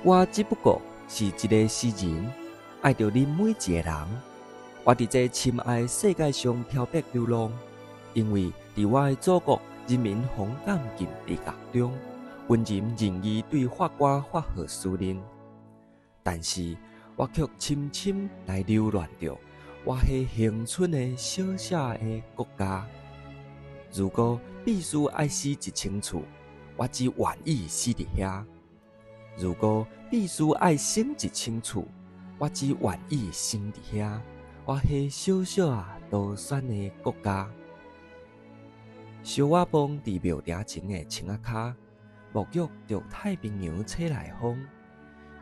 我只不过是一个诗人，爱着恁每一个人。我伫这深爱世界上漂泊流浪，因为伫我的祖国人民风感禁地角中，温人任意对法官发号施令。但是我却深深来留恋着我迄乡村的小小的国家。如果必须爱死一千次，我只愿意死伫遐；如果必须爱生一千次，我只愿意生伫遐。我迄小小多选的国家。小我帮伫庙埕前的青仔骹，沐浴着太平洋吹来风，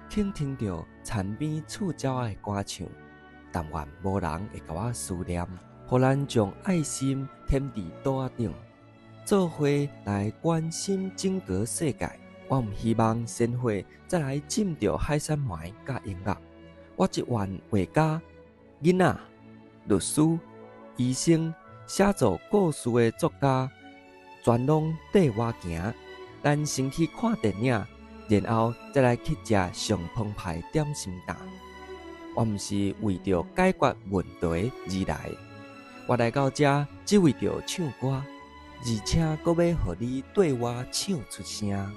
倾听着田边触鸟的歌唱。但愿无人会甲我思念，互咱将爱心添伫刀仔顶，做伙来关心整个世界。我毋希望先会再来浸着海参糜甲音乐。我只愿画家、囡仔、律师、医生、写作故事的作家，全拢缀我行。咱先去看电影，然后再来去食上澎湃点心蛋。我毋是为着解决问题而来，我来到这只为着唱歌，而且阁要互你对我唱出声。